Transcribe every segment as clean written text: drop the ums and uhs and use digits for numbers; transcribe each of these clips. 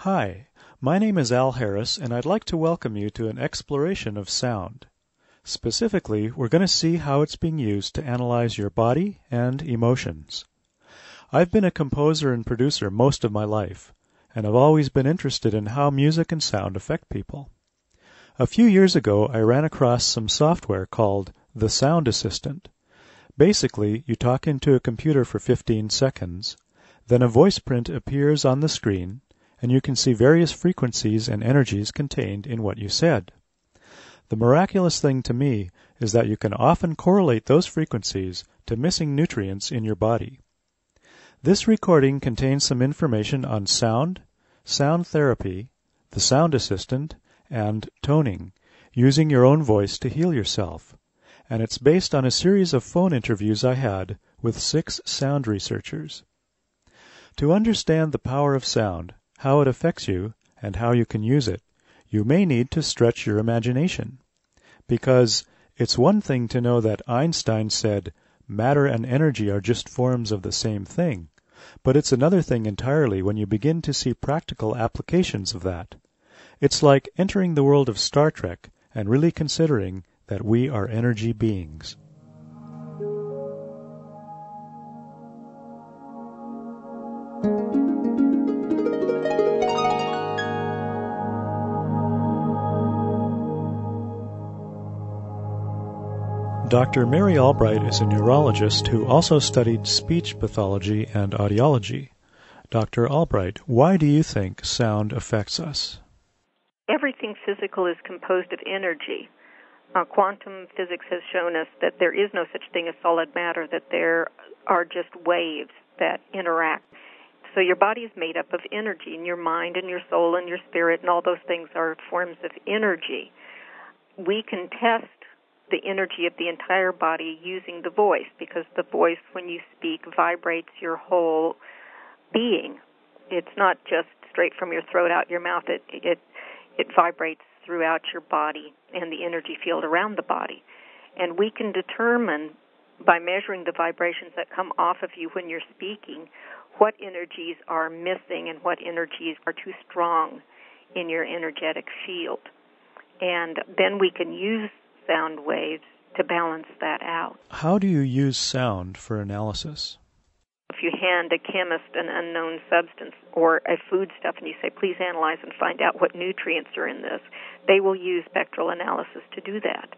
Hi, my name is Al Harris, and I'd like to welcome you to an exploration of sound. Specifically, we're going to see how it's being used to analyze your body and emotions. I've been a composer and producer most of my life, and I've always been interested in how music and sound affect people. A few years ago, I ran across some software called the Sound Assistant. Basically, you talk into a computer for 15 seconds, then a voice print appears on the screen, and you can see various frequencies and energies contained in what you said. The miraculous thing to me is that you can often correlate those frequencies to missing nutrients in your body. This recording contains some information on sound therapy, the sound assistant, and toning, using your own voice to heal yourself. And it's based on a series of phone interviews I had with 6 sound researchers. To understand the power of sound, how it affects you, and how you can use it, you may need to stretch your imagination. Because it's one thing to know that Einstein said, matter and energy are just forms of the same thing, but it's another thing entirely when you begin to see practical applications of that. It's like entering the world of Star Trek and really considering that we are energy beings. Dr. Mary Albright is a neurologist who also studied speech pathology and audiology. Dr. Albright, why do you think sound affects us? Everything physical is composed of energy. Quantum physics has shown us that there is no such thing as solid matter, that there are just waves that interact. So your body is made up of energy, and your mind and your soul and your spirit and all those things are forms of energy. We can test the energy of the entire body using the voice, because the voice, when you speak, vibrates your whole being. It's not just straight from your throat out your mouth. It vibrates throughout your body and the energy field around the body. And we can determine by measuring the vibrations that come off of you when you're speaking what energies are missing and what energies are too strong in your energetic field. And then we can use sound waves to balance that out. How do you use sound for analysis? If you hand a chemist an unknown substance or a foodstuff and you say, please analyze and find out what nutrients are in this, they will use spectral analysis to do that.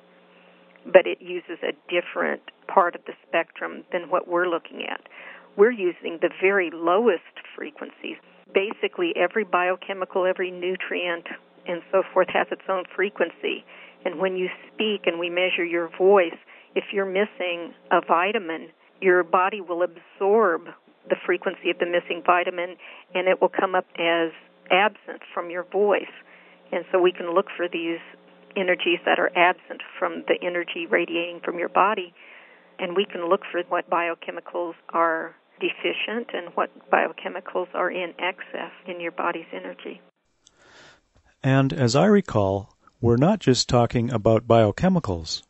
But it uses a different part of the spectrum than what we're looking at. We're using the very lowest frequencies. Basically, every biochemical, every nutrient, and so forth has its own frequency. And when you speak and we measure your voice, if you're missing a vitamin, your body will absorb the frequency of the missing vitamin, and it will come up as absent from your voice. And so we can look for these energies that are absent from the energy radiating from your body, and we can look for what biochemicals are deficient and what biochemicals are in excess in your body's energy. And as I recall, we're not just talking about biochemicals.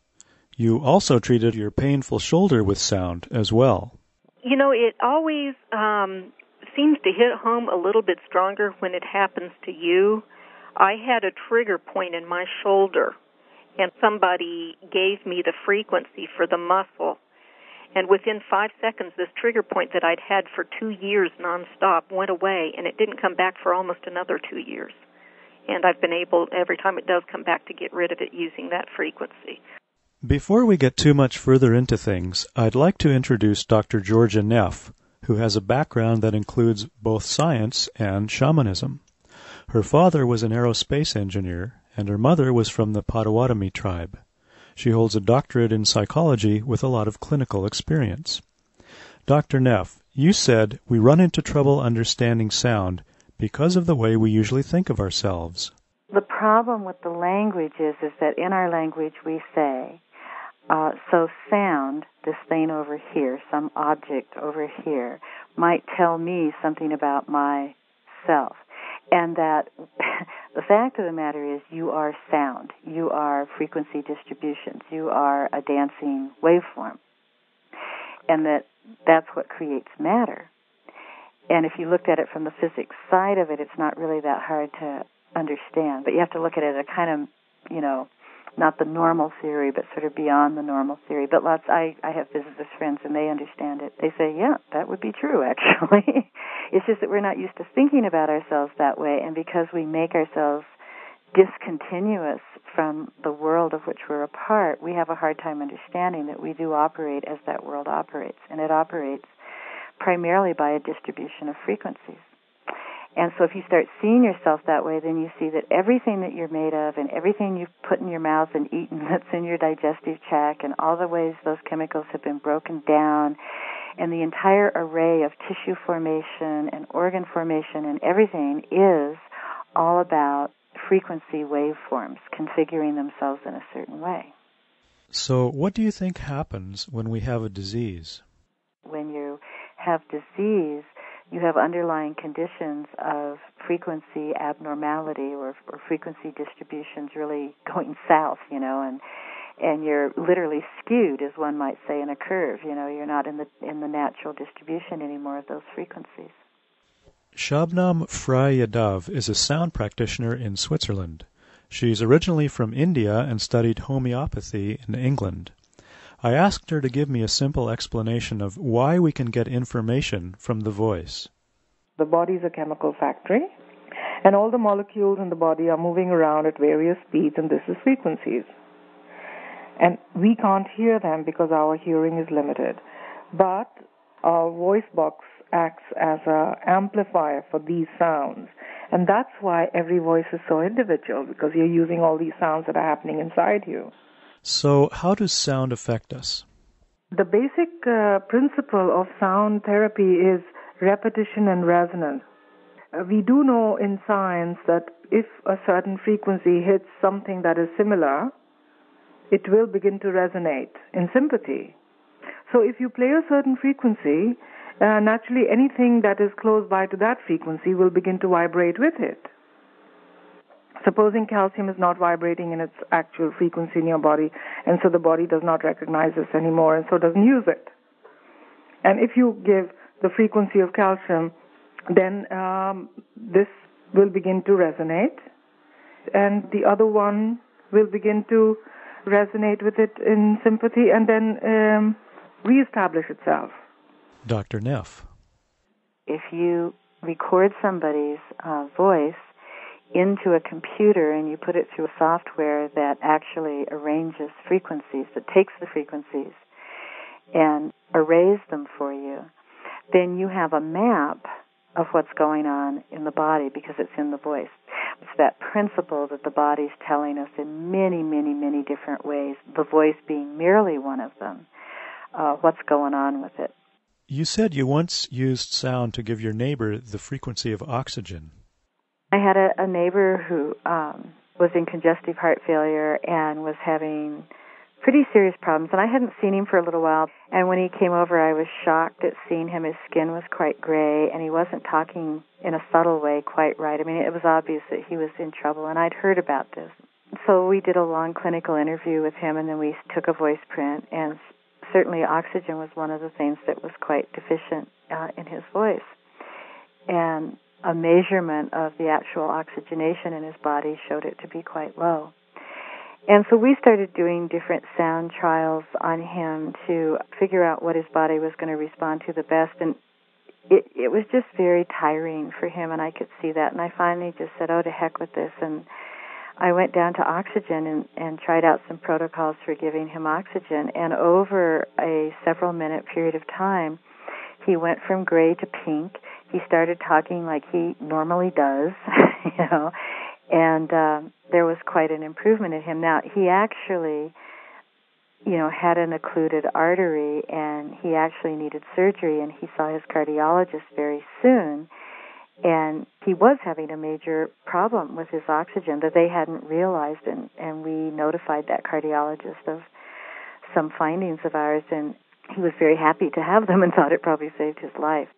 You also treated your painful shoulder with sound as well. You know, it always seems to hit home a little bit stronger when it happens to you. I had a trigger point in my shoulder, and somebody gave me the frequency for the muscle. And within 5 seconds, this trigger point that I'd had for 2 years nonstop went away, and it didn't come back for almost another 2 years. And I've been able, every time it does come back, to get rid of it using that frequency. Before we get too much further into things, I'd like to introduce Dr. Georgia Neff, who has a background that includes both science and shamanism. Her father was an aerospace engineer, and her mother was from the Potawatomi tribe. She holds a doctorate in psychology with a lot of clinical experience. Dr. Neff, you said we run into trouble understanding sound because of the way we usually think of ourselves. The problem with the language is that in our language we say, so sound, this thing over here, some object over here, might tell me something about myself. And that the fact of the matter is you are sound. You are frequency distributions. You are a dancing waveform. And that's what creates matter. And if you looked at it from the physics side of it, it's not really that hard to understand. But you have to look at it as a kind of, not the normal theory, but sort of beyond the normal theory. But I have physicist friends, and they understand it. They say, yeah, that would be true, actually. It's just that we're not used to thinking about ourselves that way, and because we make ourselves discontinuous from the world of which we're a part, we have a hard time understanding that we do operate as that world operates, and it operates primarily by a distribution of frequencies. And so if you start seeing yourself that way, then you see that everything that you're made of and everything you've put in your mouth and eaten that's in your digestive tract and all the ways those chemicals have been broken down and the entire array of tissue formation and organ formation and everything is all about frequency waveforms configuring themselves in a certain way. So what do you think happens when we have a disease? When you have disease, you have underlying conditions of frequency abnormality or frequency distributions really going south, and you're literally skewed, as one might say, in a curve. You're not in the natural distribution anymore of those frequencies. Shabnam Frey-Yadav is a sound practitioner in Switzerland. She's originally from India and studied homeopathy in England. I asked her to give me a simple explanation of why we can get information from the voice. The body is a chemical factory, and all the molecules in the body are moving around at various speeds, and this is frequencies. And we can't hear them because our hearing is limited. But our voice box acts as an amplifier for these sounds. And that's why every voice is so individual, because you're using all these sounds that are happening inside you. So how does sound affect us? The basic principle of sound therapy is repetition and resonance. We do know in science that if a certain frequency hits something that is similar, it will begin to resonate in sympathy. So if you play a certain frequency, naturally anything that is close by to that frequency will begin to vibrate with it. Supposing calcium is not vibrating in its actual frequency in your body, and so the body does not recognize this anymore, and so doesn't use it. And if you give the frequency of calcium, then this will begin to resonate, and the other one will begin to resonate with it in sympathy, and then reestablish itself. Dr. Neff. If you record somebody's voice into a computer and you put it through a software that actually arranges frequencies, that takes the frequencies and arrays them for you, then you have a map of what's going on in the body because it's in the voice. It's that principle that the body's telling us in many, many, many different ways, the voice being merely one of them, what's going on with it. You said you once used sound to give your neighbor the frequency of oxygen. I had a neighbor who was in congestive heart failure and was having pretty serious problems, and I hadn't seen him for a little while. And when he came over, I was shocked at seeing him. His skin was quite gray, and he wasn't talking in a subtle way quite right. I mean, it was obvious that he was in trouble, and I'd heard about this. So we did a long clinical interview with him, and then we took a voice print, and certainly oxygen was one of the things that was quite deficient in his voice. And a measurement of the actual oxygenation in his body showed it to be quite low. And so we started doing different sound trials on him to figure out what his body was going to respond to the best. And it was just very tiring for him, and I could see that. And I finally just said, oh, to heck with this. And I went down to oxygen and tried out some protocols for giving him oxygen. And over a several-minute period of time, he went from gray to pink. He started talking like he normally does, and there was quite an improvement in him. Now, he actually, had an occluded artery, and he actually needed surgery, and he saw his cardiologist very soon, and he was having a major problem with his oxygen that they hadn't realized, and we notified that cardiologist of some findings of ours, and he was very happy to have them and thought it probably saved his life.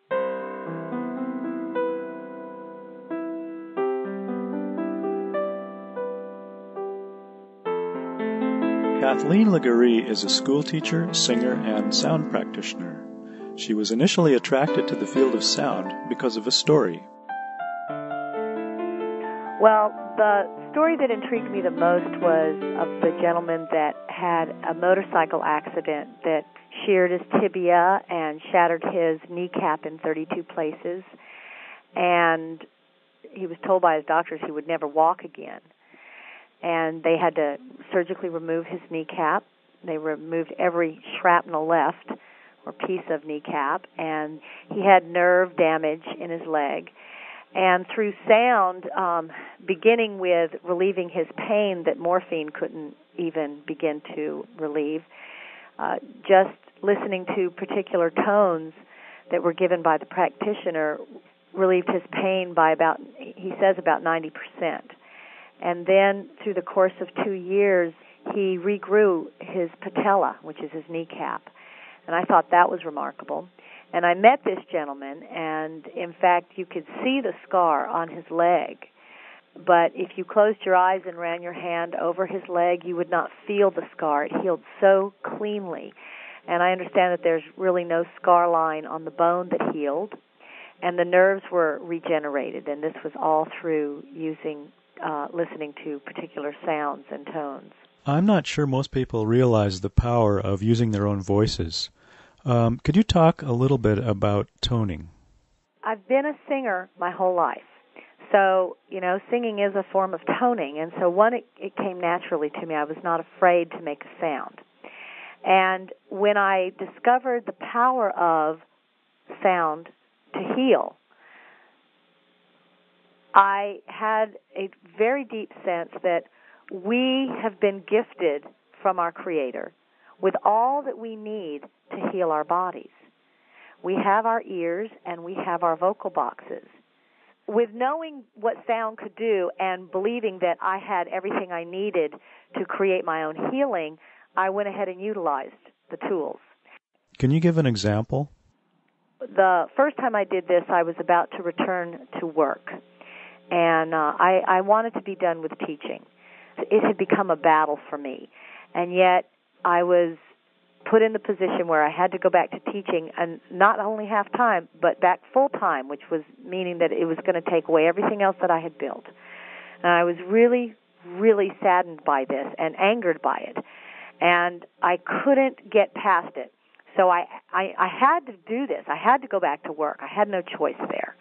Kathleen Legaree is a schoolteacher, singer, and sound practitioner. She was initially attracted to the field of sound because of a story. Well, the story that intrigued me the most was of the gentleman that had a motorcycle accident that sheared his tibia and shattered his kneecap in 32 places. And he was told by his doctors he would never walk again. And they had to surgically remove his kneecap. They removed every shrapnel left or piece of kneecap. And he had nerve damage in his leg. And through sound, beginning with relieving his pain that morphine couldn't even begin to relieve, just listening to particular tones that were given by the practitioner relieved his pain by about, he says, about 90%. And then through the course of 2 years, he regrew his patella, which is his kneecap. And I thought that was remarkable. And I met this gentleman, and in fact, you could see the scar on his leg. But if you closed your eyes and ran your hand over his leg, you would not feel the scar. It healed so cleanly. And I understand that there's really no scar line on the bone that healed. And the nerves were regenerated, and this was all through listening to particular sounds and tones. I'm not sure most people realize the power of using their own voices. Could you talk a little bit about toning? I've been a singer my whole life. So, singing is a form of toning. And so it came naturally to me. I was not afraid to make a sound. And when I discovered the power of sound to heal, I had a very deep sense that we have been gifted from our Creator with all that we need to heal our bodies. We have our ears and we have our vocal boxes. With knowing what sound could do and believing that I had everything I needed to create my own healing, I went ahead and utilized the tools. Can you give an example? The first time I did this, I was about to return to work, and I wanted to be done with teaching. It had become a battle for me, and yet I was put in the position where I had to go back to teaching, and not only half-time, but back full-time, which was meaning that it was going to take away everything else that I had built. And I was really, really saddened by this and angered by it, and I couldn't get past it. So I had to do this. I had to go back to work. I had no choice there.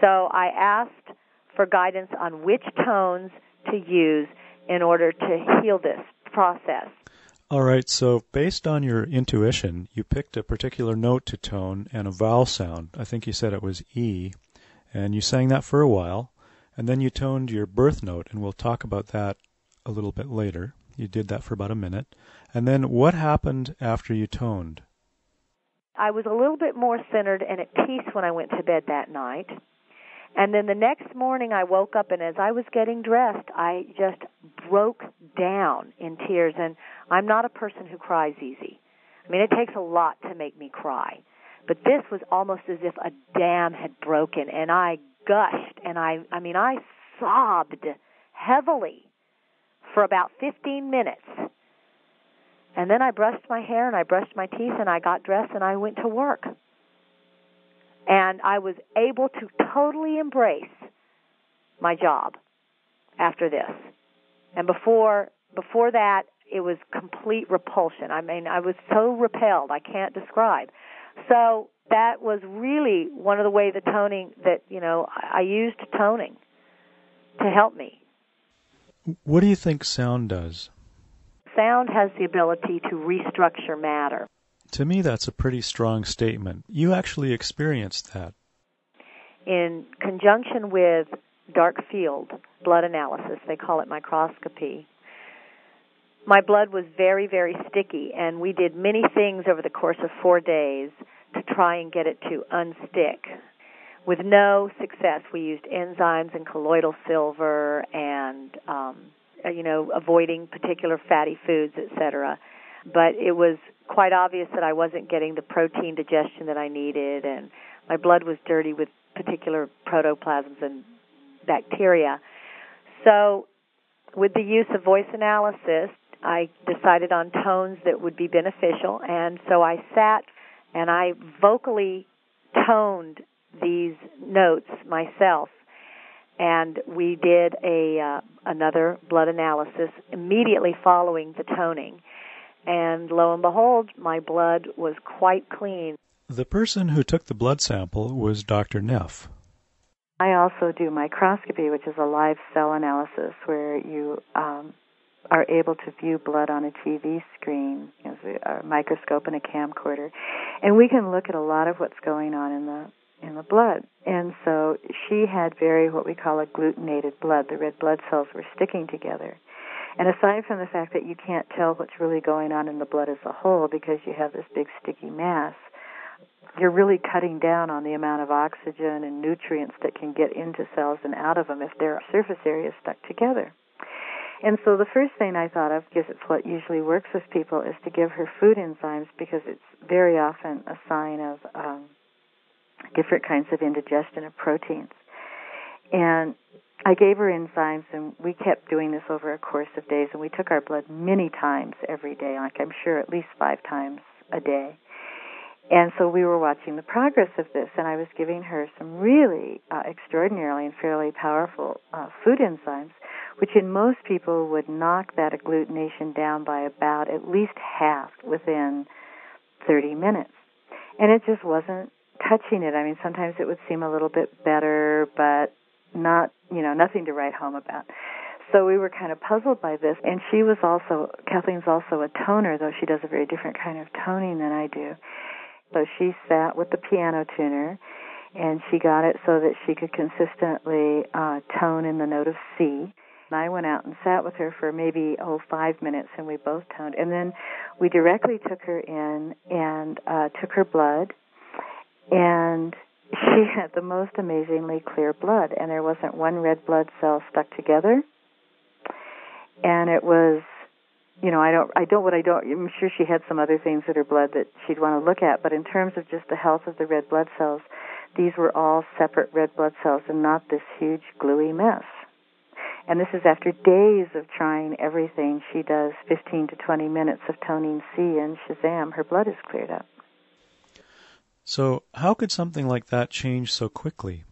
So I asked for guidance on which tones to use in order to heal this process. All right, so based on your intuition, you picked a particular note to tone and a vowel sound. I think you said it was E, and you sang that for a while, and then you toned your birth note, and we'll talk about that a little bit later. You did that for about a minute. And then what happened after you toned? I was a little bit more centered and at peace when I went to bed that night. And then the next morning I woke up, and as I was getting dressed, I just broke down in tears. And I'm not a person who cries easy. I mean, it takes a lot to make me cry. But this was almost as if a dam had broken, and I gushed, and I sobbed heavily for about 15 minutes. And then I brushed my hair, and I brushed my teeth, and I got dressed, and I went to work. And I was able to totally embrace my job after this. And before that, it was complete repulsion. I mean, I was so repelled, I can't describe. So that was really one of the ways the toning that, I used toning to help me. What do you think sound does? Sound has the ability to restructure matter. To me, that's a pretty strong statement. You actually experienced that. In conjunction with dark field blood analysis, they call it microscopy, my blood was very, very sticky, and we did many things over the course of 4 days to try and get it to unstick. With no success, we used enzymes and colloidal silver and, avoiding particular fatty foods, etc. But it was quite obvious that I wasn't getting the protein digestion that I needed, and my blood was dirty with particular protoplasms and bacteria. So with the use of voice analysis, I decided on tones that would be beneficial, and so I sat and I vocally toned these notes myself. And we did another blood analysis immediately following the toning. And lo and behold, my blood was quite clean. The person who took the blood sample was Dr. Neff. I also do microscopy, which is a live cell analysis where you are able to view blood on a TV screen, a microscope and a camcorder. And we can look at a lot of what's going on in the blood. And so she had what we call agglutinated blood. The red blood cells were sticking together. And aside from the fact that you can't tell what's really going on in the blood as a whole because you have this big sticky mass, you're really cutting down on the amount of oxygen and nutrients that can get into cells and out of them if their surface areas stuck together. And so the first thing I thought of, because it's what usually works with people, is to give her food enzymes, because it's very often a sign of different kinds of indigestion of proteins. And I gave her enzymes, and we kept doing this over a course of days, and we took our blood many times every day, like I'm sure at least 5 times a day. And so we were watching the progress of this, and I was giving her some really extraordinarily and fairly powerful food enzymes, which in most people would knock that agglutination down by about at least half within 30 minutes. And it just wasn't touching it. I mean, sometimes it would seem a little bit better, but not, nothing to write home about. So we were kind of puzzled by this. And Kathleen's also a toner, though she does a very different kind of toning than I do. So she sat with the piano tuner, and she got it so that she could consistently tone in the note of C. And I went out and sat with her for maybe 5 minutes, and we both toned. And then we directly took her in and took her blood, and she had the most amazingly clear blood, and there wasn't one red blood cell stuck together. And it was, I'm sure she had some other things in her blood that she'd want to look at, but in terms of just the health of the red blood cells, these were all separate red blood cells and not this huge gluey mess. And this is after days of trying everything. She does 15 to 20 minutes of toning C, and shazam, her blood is cleared up. So how could something like that change so quickly?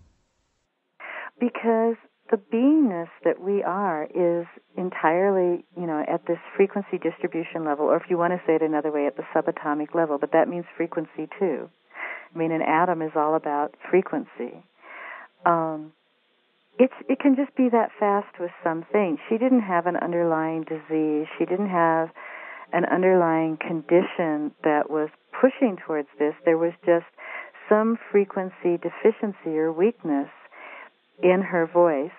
Because the beingness that we are is entirely, at this frequency distribution level, or if you want to say it another way, at the subatomic level, but that means frequency too. I mean, an atom is all about frequency. It can just be that fast with some things. She didn't have an underlying disease. She didn't have an underlying condition that was pushing towards this. There was just some frequency deficiency or weakness in her voice.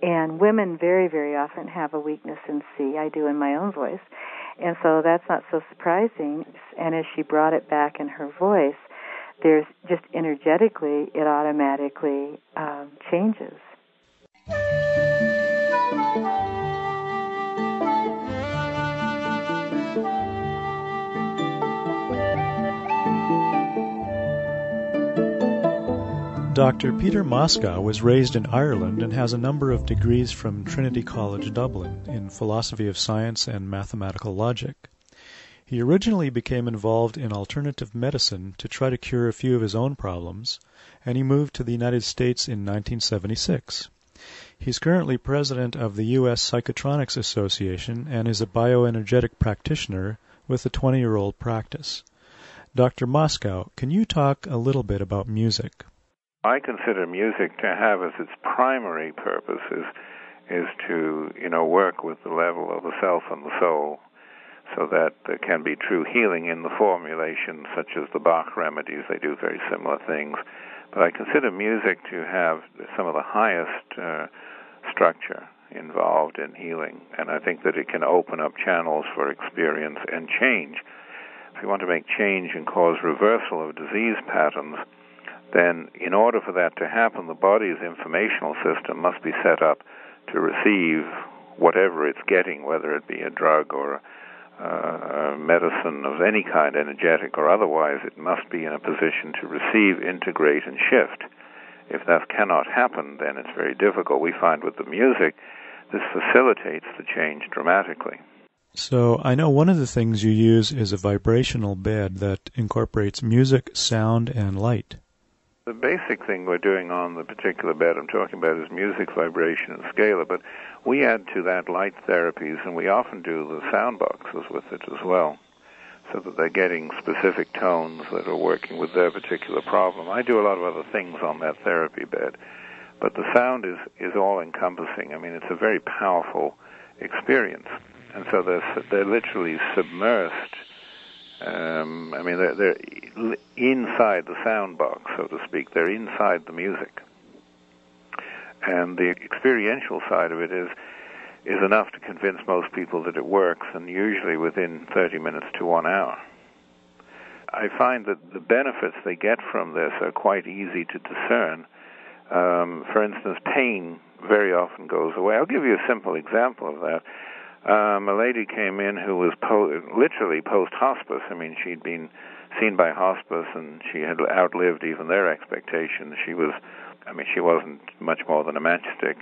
And women very, very often have a weakness in C. I do in my own voice. And so that's not so surprising. And as she brought it back in her voice, there's just energetically, it automatically changes. Dr. Peter Moscow was raised in Ireland and has a number of degrees from Trinity College Dublin in philosophy of science and mathematical logic. He originally became involved in alternative medicine to try to cure a few of his own problems, and he moved to the United States in 1976. He's currently president of the U.S. Psychotronics Association and is a bioenergetic practitioner with a 20-year-old practice. Dr. Moscow, can you talk a little bit about music? I consider music to have as its primary purpose is to, work with the level of the self and the soul so that there can be true healing in the formulation, such as the Bach remedies. They do very similar things. But I consider music to have some of the highest structure involved in healing, and I think that it can open up channels for experience and change. If you want to make change and cause reversal of disease patterns, then in order for that to happen, the body's informational system must be set up to receive whatever it's getting, whether it be a drug or medicine of any kind, energetic or otherwise. It must be in a position to receive, integrate, and shift. If that cannot happen, then it's very difficult. We find with the music, this facilitates the change dramatically. So I know one of the things you use is a vibrational bed that incorporates music, sound, and light. The basic thing we're doing on the particular bed I'm talking about is music, vibration, and scalar, but we add to that light therapies, and we often do the sound boxes with it as well, so that they're getting specific tones that are working with their particular problem. I do a lot of other things on that therapy bed, but the sound is all-encompassing. I mean, it's a very powerful experience. And so they're literally submersed. They're inside the sound box, so to speak. They're inside the music. And the experiential side of it is enough to convince most people that it works, and usually within 30 minutes to 1 hour. I find that the benefits they get from this are quite easy to discern. For instance, pain very often goes away. I'll give you a simple example of that. A lady came in who was literally post-hospice. I mean, she'd been seen by hospice, and she had outlived even their expectations. She wasn't much more than a matchstick.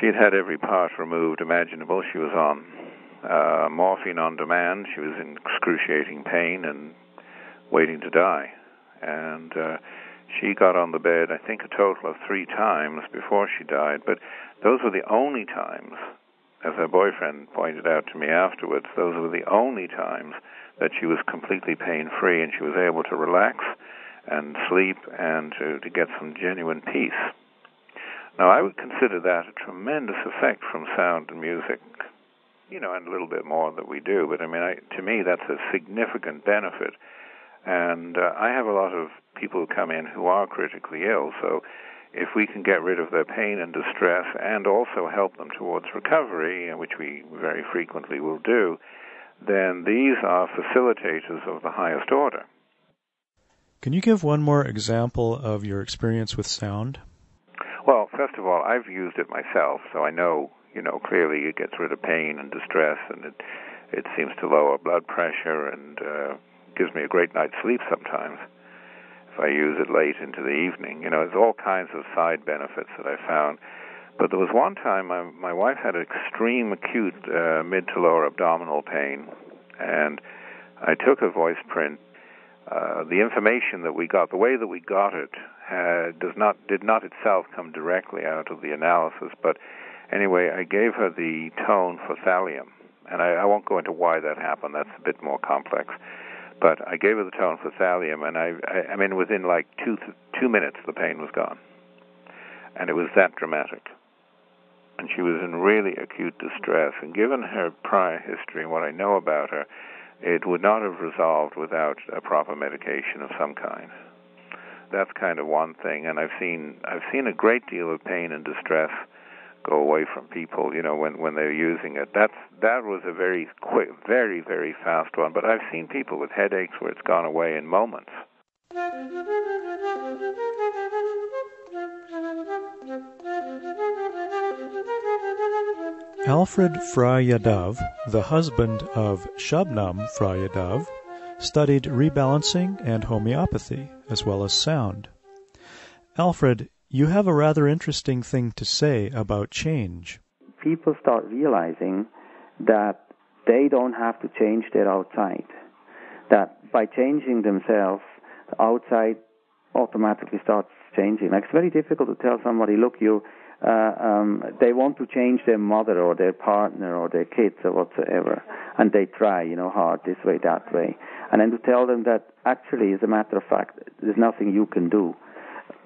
She'd had every part removed imaginable. She was on morphine on demand. She was in excruciating pain and waiting to die. And she got on the bed, I think, a total of 3 times before she died. But those were the only times, as her boyfriend pointed out to me afterwards, those were the only times that she was completely pain-free and she was able to relax and sleep and to get some genuine peace. Now, I would consider that a tremendous effect from sound and music, and a little bit more that we do. But, to me, that's a significant benefit. And I have a lot of people who come in who are critically ill, so if we can get rid of their pain and distress and also help them towards recovery, which we very frequently will do, then these are facilitators of the highest order. Can you give one more example of your experience with sound? Well, first of all, I've used it myself, so I know, clearly it gets rid of pain and distress, and it seems to lower blood pressure and gives me a great night's sleep sometimes if I use it late into the evening. There's all kinds of side benefits that I found. But there was one time my wife had extreme acute mid to lower abdominal pain, and I took a voice print. The information that we got, the way that we got it, did not itself come directly out of the analysis. But anyway, I gave her the tone for thallium, and I won't go into why that happened. That's a bit more complex. But I gave her the tone for thallium, and within like two minutes, the pain was gone. And it was that dramatic. And she was in really acute distress. And given her prior history and what I know about her, it would not have resolved without a proper medication of some kind. That's kind of one thing. And I've seen a great deal of pain and distress go away from people, when they're using it. That was a very quick, very, very fast one. But I've seen people with headaches where it's gone away in moments. Alfred Frey Yadav, the husband of Shabnam Frey Yadav, studied rebalancing and homeopathy, as well as sound. Alfred, you have a rather interesting thing to say about change. People start realizing that they don't have to change their outside. That by changing themselves, the outside automatically starts changing. Like, it's very difficult to tell somebody, look, they want to change their mother or their partner or their kids or whatsoever, and they try, hard, this way, that way. And then to tell them that actually, as a matter of fact, there's nothing you can do.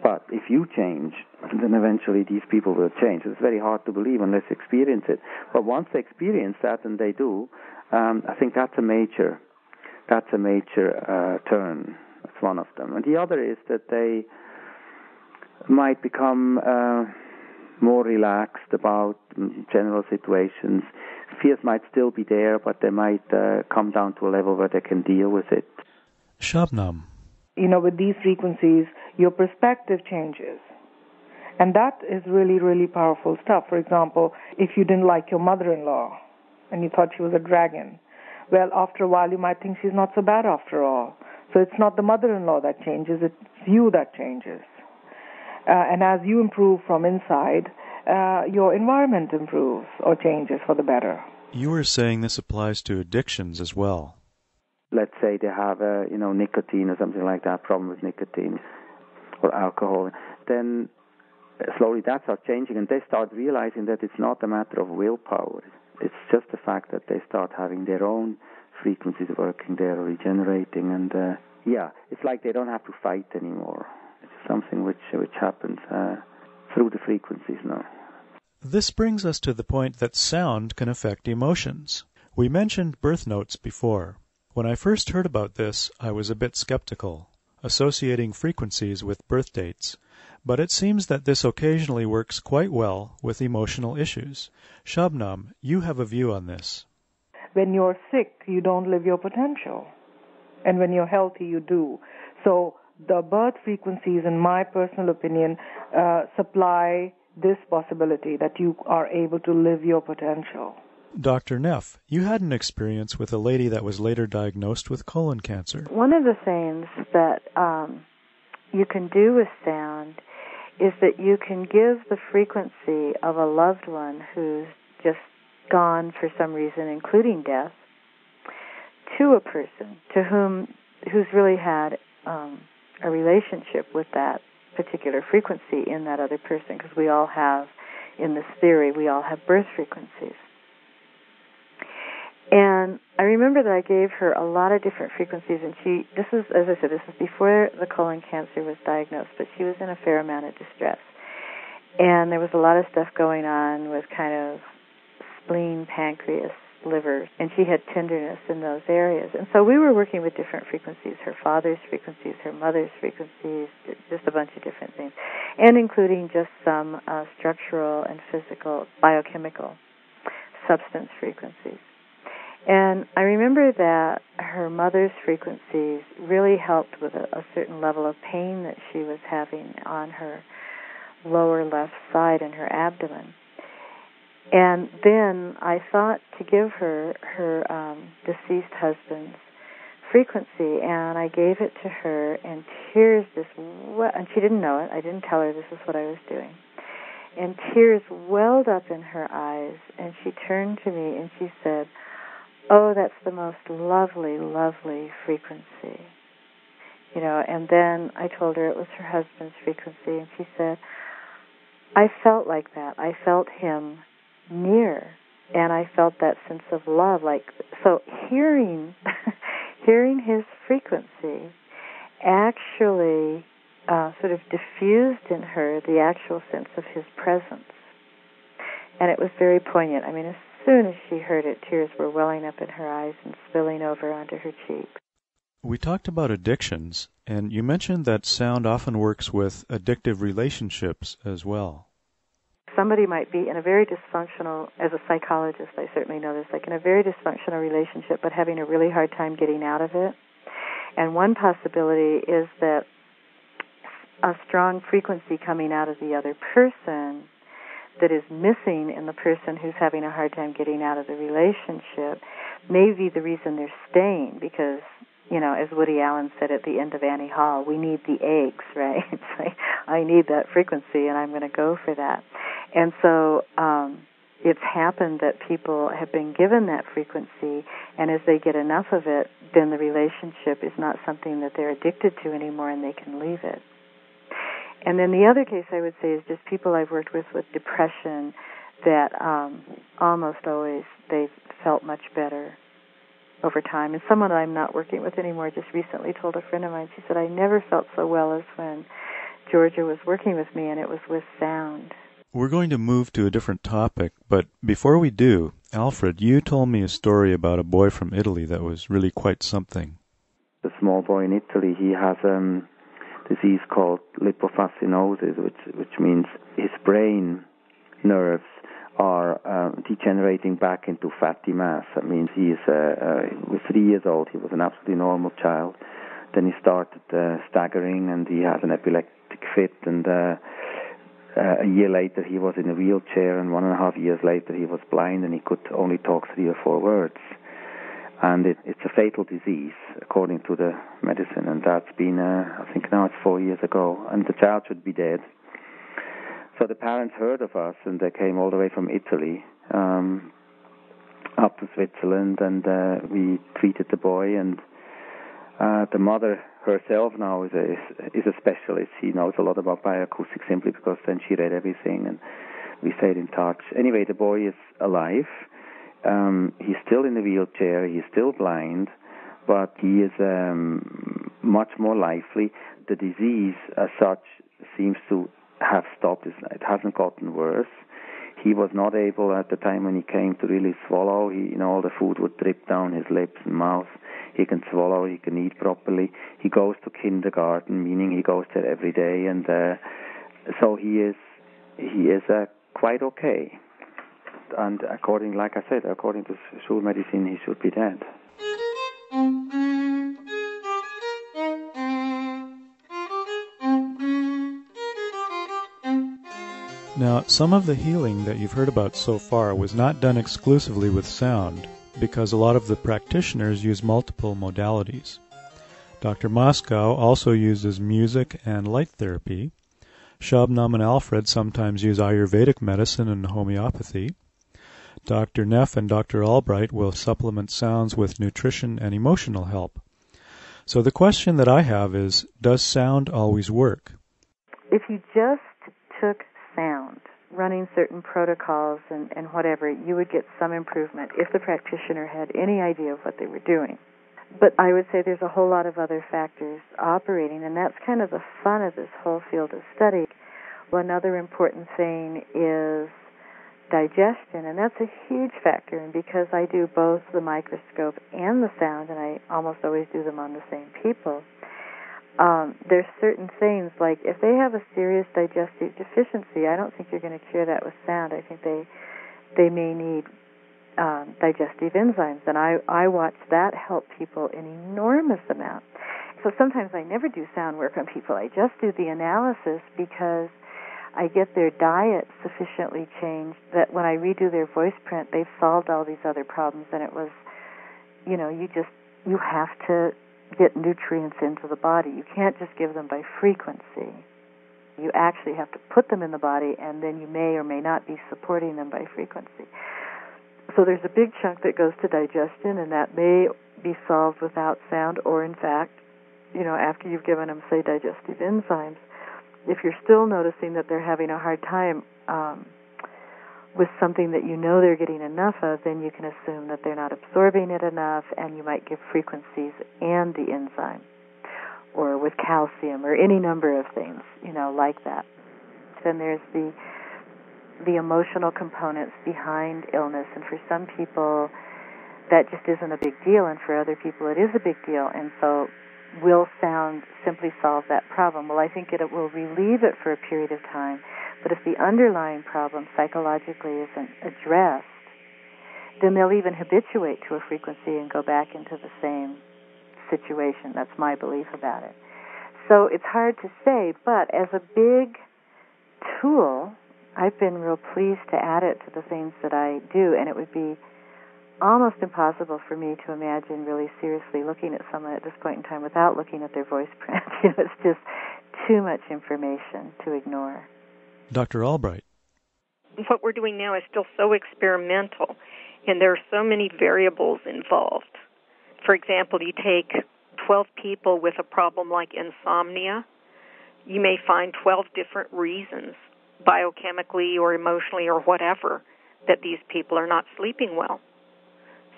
But if you change, then eventually these people will change. It's very hard to believe unless they experience it. But once they experience that, and they do, I think that's a major turn. That's one of them. And the other is that they might become more relaxed about general situations. Fears might still be there, but they might come down to a level where they can deal with it. Shabnam. With these frequencies, your perspective changes. And that is really, really powerful stuff. For example, if you didn't like your mother-in-law and you thought she was a dragon, well, after a while you might think she's not so bad after all. So it's not the mother-in-law that changes, it's you that changes. And as you improve from inside, your environment improves or changes for the better. You were saying this applies to addictions as well. Let's say they have nicotine or something like that, problem with nicotine or alcohol, then slowly that starts changing, and they start realizing that it's not a matter of willpower. It's just the fact that they start having their own frequencies working there, regenerating, and it's like they don't have to fight anymore. It's something which happens through the frequencies now. This brings us to the point that sound can affect emotions. We mentioned birth notes before. When I first heard about this, I was a bit skeptical, associating frequencies with birth dates. But it seems that this occasionally works quite well with emotional issues. Shabnam, you have a view on this. When you're sick, you don't live your potential. And when you're healthy, you do. So the birth frequencies, in my personal opinion, supply this possibility that you are able to live your potential. Dr. Neff, you had an experience with a lady that was later diagnosed with colon cancer. One of the things that you can do with sound is that you can give the frequency of a loved one who's just gone for some reason, including death, to a person who's really had a relationship with that particular frequency in that other person, because we all have, in this theory, we all have birth frequencies. And I remember that I gave her a lot of different frequencies, and this is before the colon cancer was diagnosed, but she was in a fair amount of distress. And there was a lot of stuff going on with kind of spleen, pancreas, liver, and she had tenderness in those areas. And so we were working with different frequencies, her father's frequencies, her mother's frequencies, just a bunch of different things, and including just some structural and physical, biochemical substance frequencies. And I remember that her mother's frequencies really helped with a certain level of pain that she was having on her lower left side in her abdomen. And then I thought to give her deceased husband's frequency, and I gave it to her, and tears and she didn't know it. I didn't tell her this is what I was doing. And tears welled up in her eyes, and she turned to me and she said, "Oh, that's the most lovely, lovely frequency." And then I told her it was her husband's frequency, and she said, "I felt like that. I felt him near, and I felt that sense of love." So hearing his frequency actually sort of diffused in her the actual sense of his presence. And it was very poignant. I mean, as soon as she heard it, tears were welling up in her eyes and spilling over onto her cheeks. We talked about addictions, and you mentioned that sound often works with addictive relationships as well. Somebody might be in a very dysfunctional, as a psychologist, I certainly know this, in a very dysfunctional relationship, but having a really hard time getting out of it. And one possibility is that a strong frequency coming out of the other person that is missing in the person who's having a hard time getting out of the relationship may be the reason they're staying, because, as Woody Allen said at the end of Annie Hall, we need the eggs, right? It's like, I need that frequency, and I'm going to go for that. And so it's happened that people have been given that frequency, and as they get enough of it, then the relationship is not something that they're addicted to anymore, and they can leave it. And then the other case I would say is just people I've worked with depression that almost always they've felt much better over time. And someone I'm not working with anymore just recently told a friend of mine, she said, "I never felt so well as when Georgia was working with me, and it was with sound." We're going to move to a different topic, but before we do, Alfred, you told me a story about a boy from Italy that was really quite something. The small boy in Italy, he has disease called lipofuscinosis, which means his brain nerves are degenerating back into fatty mass. That means he was 3 years old. He was an absolutely normal child. Then he started staggering, and he had an epileptic fit, and a year later he was in a wheelchair, and 1.5 years later he was blind, and he could only talk 3 or 4 words. And it's a fatal disease, according to the medicine, and that's been, I think now it's 4 years ago, and the child should be dead. So the parents heard of us, and they came all the way from Italy, up to Switzerland, and we treated the boy. And the mother herself now is a specialist. She knows a lot about bioacoustics simply because then she read everything, and we stayed in touch. Anyway, the boy is alive. He's still in the wheelchair. He's still blind, but he is much more lively. The disease as such seems to have stopped. It hasn't gotten worse. He was not able at the time when he came to really swallow. All the food would drip down his lips and mouth. He can swallow. He can eat properly. He goes to kindergarten, meaning he goes there every day, and so he is quite okay. And according to Schul medicine, he should be dead. Now, some of the healing that you've heard about so far was not done exclusively with sound, because a lot of the practitioners use multiple modalities. Dr. Moscow also uses music and light therapy. Shabnam and Alfred sometimes use Ayurvedic medicine and homeopathy. Dr. Neff and Dr. Albright will supplement sounds with nutrition and emotional help. So the question that I have is, does sound always work? If you just took sound, running certain protocols and whatever, you would get some improvement if the practitioner had any idea of what they were doing. But I would say there's a whole lot of other factors operating, and that's kind of the fun of this whole field of study. Well, another important thing is digestion, and that's a huge factor. And because I do both the microscope and the sound, and I almost always do them on the same people, there's certain things, like if they have a serious digestive deficiency, I don't think you're going to cure that with sound. I think they may need digestive enzymes, and I watch that help people an enormous amount. So sometimes I never do sound work on people. I just do the analysis because I get their diet sufficiently changed that when I redo their voice print, they've solved all these other problems. And it was, you have to get nutrients into the body. You can't just give them by frequency. You actually have to put them in the body, and then you may or may not be supporting them by frequency. So there's a big chunk that goes to digestion, and that may be solved without sound, or in fact, after you've given them, say, digestive enzymes, if you're still noticing that they're having a hard time with something that they're getting enough of, then you can assume that they're not absorbing it enough, and you might give frequencies and the enzyme, or with calcium, or any number of things, like that. Then there's the emotional components behind illness, and for some people that just isn't a big deal, and for other people it is a big deal, and so will sound simply solve that problem? Well, I think it will relieve it for a period of time, but if the underlying problem psychologically isn't addressed, then they'll even habituate to a frequency and go back into the same situation. That's my belief about it. So it's hard to say, but as a big tool, I've been real pleased to add it to the things that I do, and it would be almost impossible for me to imagine really seriously looking at someone at this point in time without looking at their voice print. It's just too much information to ignore. Dr. Albright. What we're doing now is still so experimental, and there are so many variables involved. For example, you take 12 people with a problem like insomnia, you may find 12 different reasons, biochemically or emotionally or whatever, that these people are not sleeping well.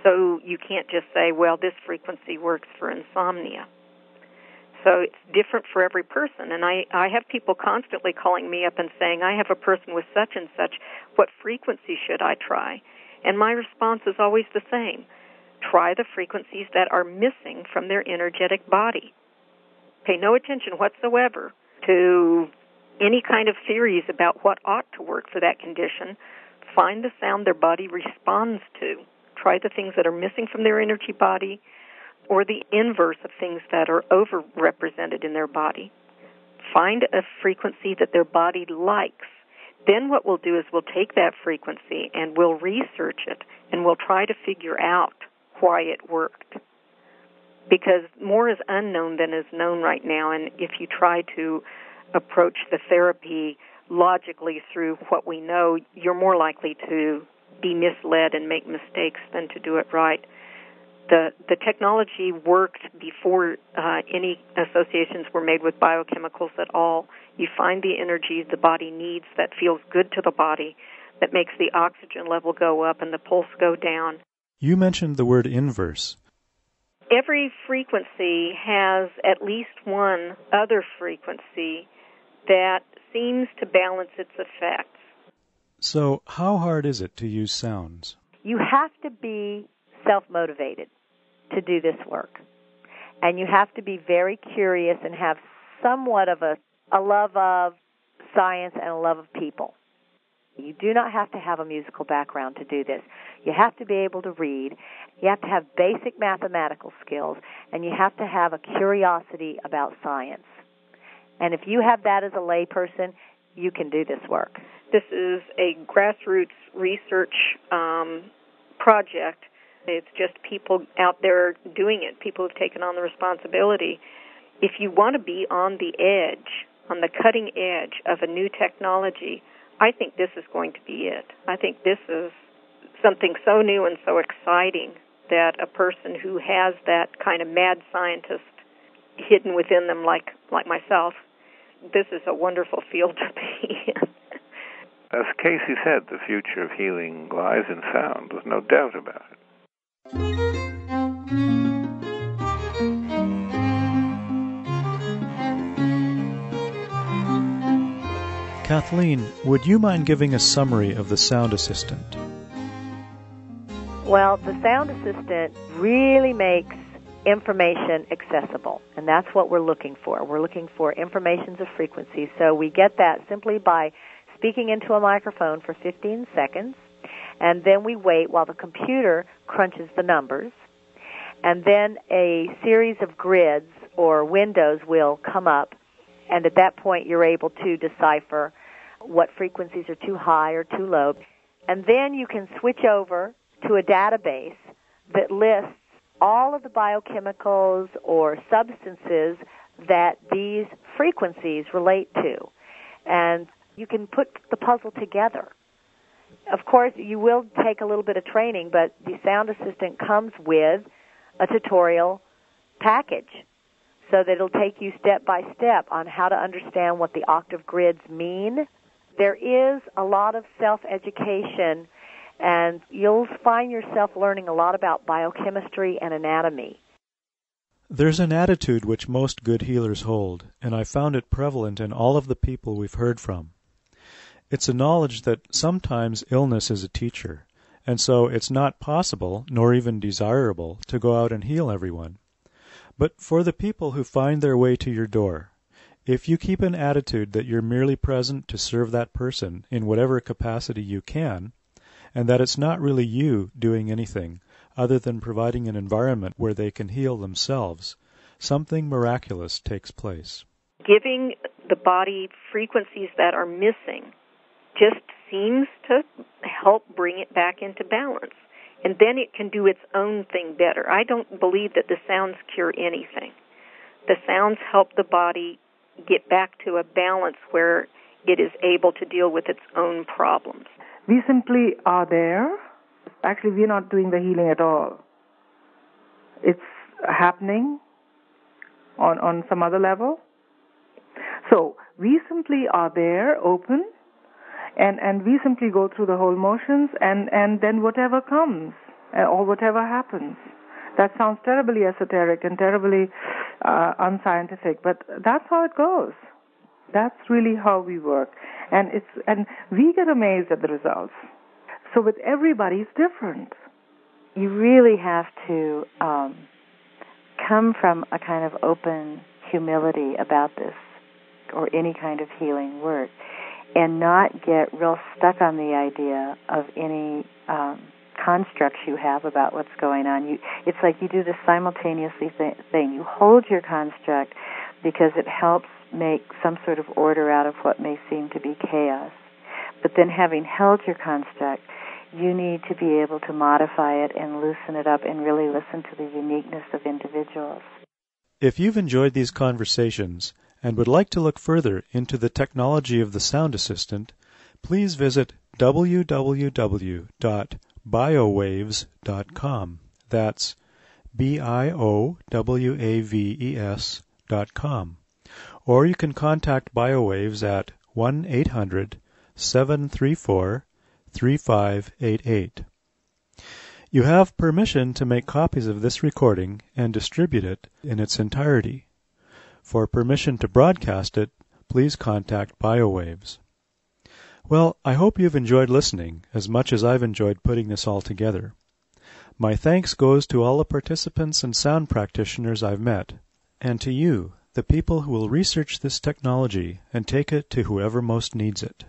So you can't just say, well, this frequency works for insomnia. So it's different for every person. And I have people constantly calling me up and saying, I have a person with such and such, what frequency should I try? And my response is always the same. Try the frequencies that are missing from their energetic body. Pay no attention whatsoever to any kind of theories about what ought to work for that condition. Find the sound their body responds to. Try the things that are missing from their energy body, or the inverse of things that are overrepresented in their body. Find a frequency that their body likes. Then what we'll do is we'll take that frequency and we'll research it, and we'll try to figure out why it worked. Because more is unknown than is known right now, and if you try to approach the therapy logically through what we know, you're more likely to be misled and make mistakes than to do it right. The technology worked before any associations were made with biochemicals at all. You find the energy the body needs that feels good to the body, that makes the oxygen level go up and the pulse go down. You mentioned the word inverse. Every frequency has at least one other frequency that seems to balance its effects. So how hard is it to use sounds? You have to be self-motivated to do this work. And you have to be very curious and have somewhat of a love of science and a love of people. You do not have to have a musical background to do this. You have to be able to read. You have to have basic mathematical skills. And you have to have a curiosity about science. And if you have that as a layperson, you can do this work. This is a grassroots research project. It's just people out there doing it, people who've taken on the responsibility. If you want to be on the edge, on the cutting edge of a new technology, I think this is going to be it. I think this is something so new and so exciting that a person who has that kind of mad scientist hidden within them, like myself, this is a wonderful field to be in. As Casey said, the future of healing lies in sound. There's no doubt about it. Kathleen, would you mind giving a summary of the sound assistant? Well, the sound assistant really makes information accessible, and that's what we're looking for. We're looking for informations of frequency, so we get that simply by speaking into a microphone for 15 seconds, and then we wait while the computer crunches the numbers, and then a series of grids or windows will come up, and at that point you're able to decipher what frequencies are too high or too low. And then you can switch over to a database that lists all of the biochemicals or substances that these frequencies relate to. And you can put the puzzle together. Of course, you will take a little bit of training, but the sound assistant comes with a tutorial package so that it'll take you step by step on how to understand what the octave grids mean. There is a lot of self-education, and you'll find yourself learning a lot about biochemistry and anatomy. There's an attitude which most good healers hold, and I found it prevalent in all of the people we've heard from. It's a knowledge that sometimes illness is a teacher, and so it's not possible, nor even desirable, to go out and heal everyone. But for the people who find their way to your door, if you keep an attitude that you're merely present to serve that person in whatever capacity you can, and that it's not really you doing anything other than providing an environment where they can heal themselves, something miraculous takes place. Giving the body frequencies that are missing just seems to help bring it back into balance. And then it can do its own thing better. I don't believe that the sounds cure anything. The sounds help the body get back to a balance where it is able to deal with its own problems. We simply are there. Actually, we're not doing the healing at all. It's happening on some other level. So we simply are there, open, and we simply go through the whole motions, and then whatever comes or whatever happens. That sounds terribly esoteric and terribly unscientific, but that's how it goes. That's really how we work, and we get amazed at the results. So with everybody, it's different. You really have to come from a kind of open humility about this, or any kind of healing work, and not get real stuck on the idea of any constructs you have about what's going on. It's like you do this simultaneously thing. You hold your construct because it helps make some sort of order out of what may seem to be chaos. But then having held your construct, you need to be able to modify it and loosen it up and really listen to the uniqueness of individuals. If you've enjoyed these conversations and would like to look further into the technology of the sound assistant, please visit www.biowaves.com. That's BIOWAVES.com. Or you can contact BioWaves at 1-800-734-3588. You have permission to make copies of this recording and distribute it in its entirety. For permission to broadcast it, please contact BioWaves. Well, I hope you've enjoyed listening as much as I've enjoyed putting this all together. My thanks goes to all the participants and sound practitioners I've met, and to you, the people who will research this technology and take it to whoever most needs it.